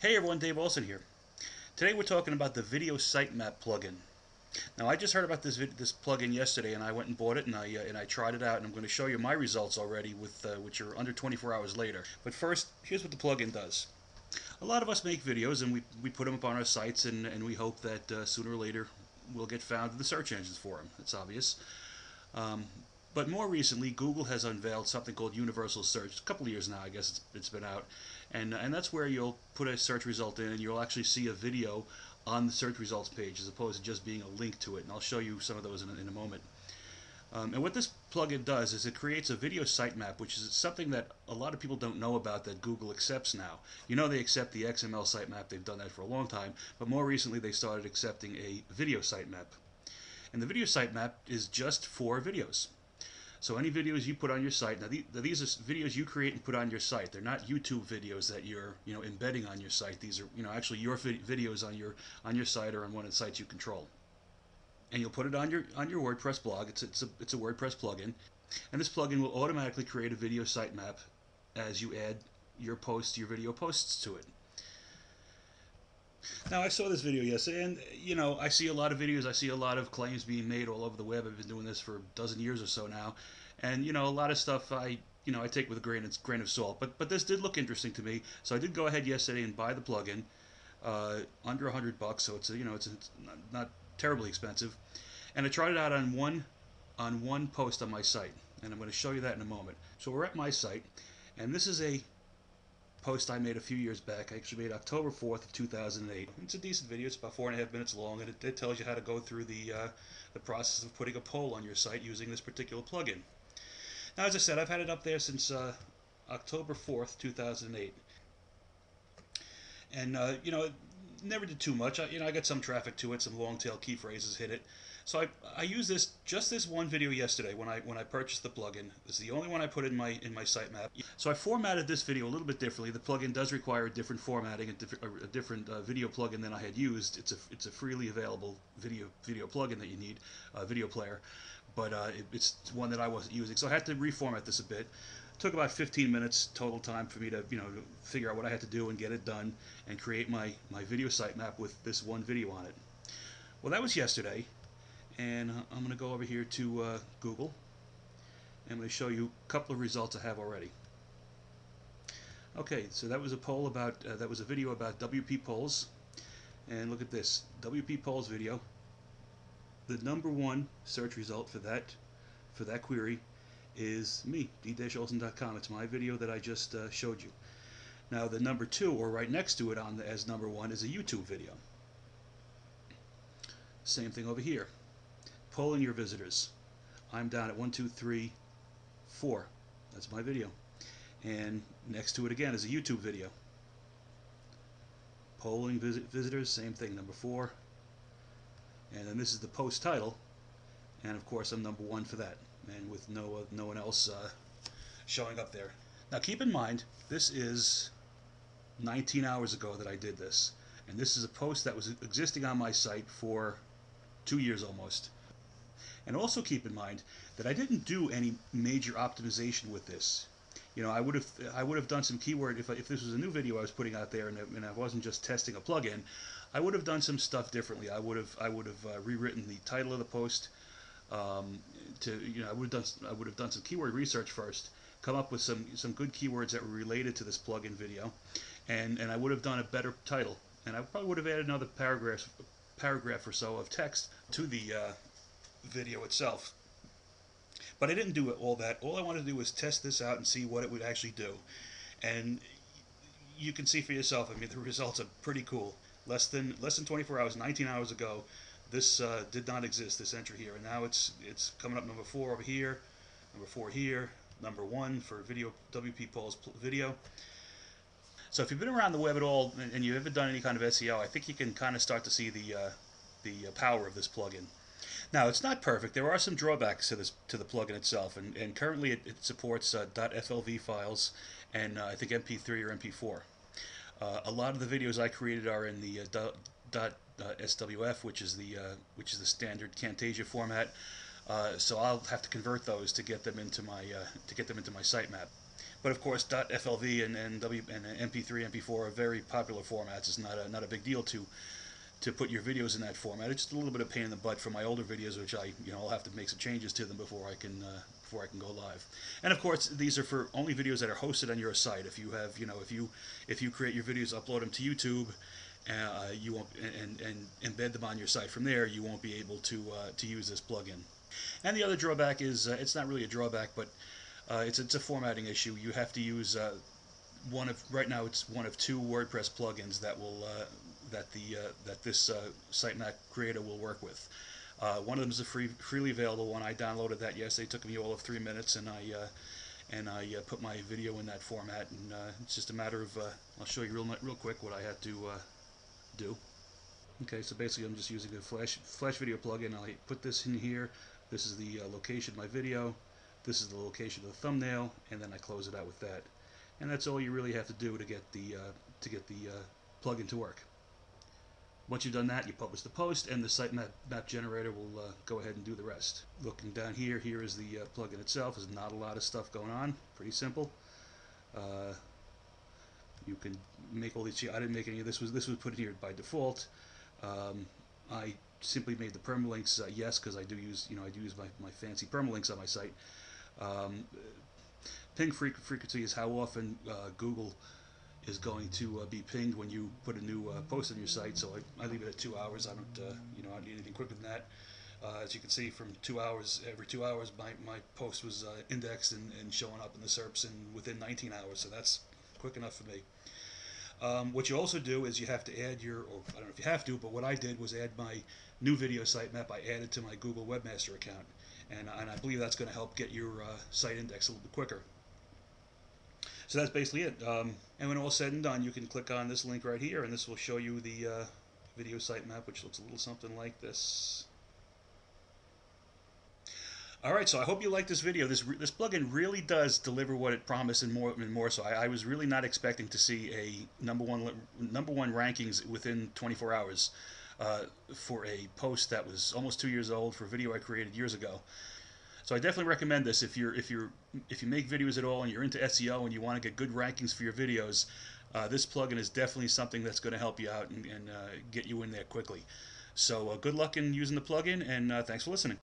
Hey everyone, Dave Olson here. Today we're talking about the Video Sitemap plugin. Now I just heard about this plugin yesterday, and I went and bought it, and I tried it out, and I'm going to show you my results already, which are under 24 hours later. But first, here's what the plugin does. A lot of us make videos, and we put them up on our sites, and we hope that sooner or later we'll get found in the search engines for them. It's obvious. But more recently, Google has unveiled something called Universal Search. A couple of years now, I guess it's been out, and that's where you'll put a search result in, and you'll actually see a video on the search results page, as opposed to just being a link to it. And I'll show you some of those in a moment. And what this plugin does is it creates a video sitemap, which is something that a lot of people don't know about that Google accepts now. You know, they accept the XML sitemap. They've done that for a long time, but more recently they started accepting a video sitemap. And the video sitemap is just for videos. So any videos you put on your site, now these are videos you create and put on your site. They're not YouTube videos that you're embedding on your site. These are actually your videos on your site or on one of the sites you control. And you'll put it on your WordPress blog. It's a WordPress plugin, and this plugin will automatically create a video sitemap as you add your video posts to it. Now, I saw this video yesterday, and I see a lot of videos. I see a lot of claims being made all over the web. I've been doing this for a dozen years or so now, and a lot of stuff I take with a grain of salt. But this did look interesting to me, so I did go ahead yesterday and buy the plugin under $100, so it's not terribly expensive, and I tried it out on one post on my site, and I'm going to show you that in a moment. So we're at my site, and this is a post I made a few years back. I actually made October 4th of 2008. It's a decent video. It's about 4.5 minutes long, and it tells you how to go through the process of putting a poll on your site using this particular plugin. Now, as I said, I've had it up there since October 4th, 2008, and it never did too much. I got some traffic to it, some long tail key phrases hit it. So I used this one video yesterday when I purchased the plugin. This is the only one I put in my sitemap. So I formatted this video a little bit differently. The plugin does require a different formatting, a different video plugin than I had used. It's a freely available video plugin that you need, video player, but it's one that I wasn't using. So I had to reformat this a bit. It took about 15 minutes total time for me to to figure out what I had to do and get it done and create my video sitemap with this one video on it. Well, that was yesterday. And I'm going to go over here to Google, and I'm going to show you a couple of results I have already. Okay, so that was a poll about that was a video about WP polls, and look at this WP polls video. The #1 search result for that query is me, d-olson.com. It's my video that I just showed you. Now the #2, or right next to it as #1, is a YouTube video. Same thing over here. Polling your visitors. I'm down at 1, 2, 3, 4. That's my video. And next to it again is a YouTube video. Polling visitors, same thing, #4. And then this is the post title, and of course I'm #1 for that, and with no one else showing up there. Now keep in mind, this is 19 hours ago that I did this, and this is a post that was existing on my site for 2 years almost. And also keep in mind that I didn't do any major optimization with this. I would have done some keyword, if this was a new video I was putting out there and I wasn't just testing a plugin, I would have done some stuff differently. I would have rewritten the title of the post. I would have done some keyword research first, come up with some good keywords that were related to this plugin video, and I would have done a better title, and I probably would have added another paragraph or so of text to the video itself. But I didn't do all that. All I wanted to do was test this out and see what it would actually do. And you can see for yourself, I mean, the results are pretty cool. Less than 24 hours, 19 hours ago, this did not exist, this entry here. And now it's coming up #4 over here, #4 here, #1 for video, WP polls video. So if you've been around the web at all and you've ever done any kind of SEO, I think you can kind of start to see the power of this plugin. Now, it's not perfect. There are some drawbacks to the plugin itself, and currently it supports .flv files and I think MP3 or MP4. A lot of the videos I created are in the .swf, which is the standard Camtasia format. So I'll have to convert those to get them into my sitemap. But of course, .flv and MP3, MP4 are very popular formats. It's not a big deal to put your videos in that format. It's just a little bit of pain in the butt for my older videos, which I'll have to make some changes to them before I can go live. And of course, these are for only videos that are hosted on your site. If you have if you create your videos, upload them to YouTube, you won't and embed them on your site from there, you won't be able to use this plugin. And the other drawback is it's not really a drawback, but it's a formatting issue. You have to use right now it's one of two WordPress plugins that will that this Sitemap creator will work with. One of them is a freely available one. I downloaded that yesterday. It took me all of 3 minutes, and I put my video in that format. And it's just a matter of I'll show you real quick what I had to do. Okay, so basically I'm just using a Flash video plugin. I put this in here. This is the location of my video. This is the location of the thumbnail, and then I close it out with that. And that's all you really have to do to get the plugin to work. Once you've done that, you publish the post, and the sitemap generator will go ahead and do the rest. Looking down here, here is the plugin itself. There's not a lot of stuff going on. Pretty simple. You can make all these. I didn't make any of this. This was put here by default. I simply made the permalinks yes, because I do use my fancy permalinks on my site. Ping frequency is how often Google is going to be pinged when you put a new post on your site. So I leave it at 2 hours. I don't I don't need anything quicker than that. As you can see, from 2 hours, every 2 hours, my post was indexed and showing up in the SERPs and within 19 hours. So that's quick enough for me. What you also do is you have to add or I don't know if you have to, but what I did was add my new video sitemap. I added to my Google Webmaster account, and I believe that's going to help get your site indexed a little bit quicker. So that's basically it. And when all said and done, you can click on this link right here, and this will show you the video sitemap, which looks a little something like this. Alright, so I hope you like this video. This plugin really does deliver what it promised and more. So I was really not expecting to see a number one rankings within 24 hours for a post that was almost 2 years old, for a video I created years ago. So I definitely recommend this if you make videos at all and you're into SEO and you want to get good rankings for your videos. This plugin is definitely something that's going to help you out and get you in there quickly. So good luck in using the plugin, and thanks for listening.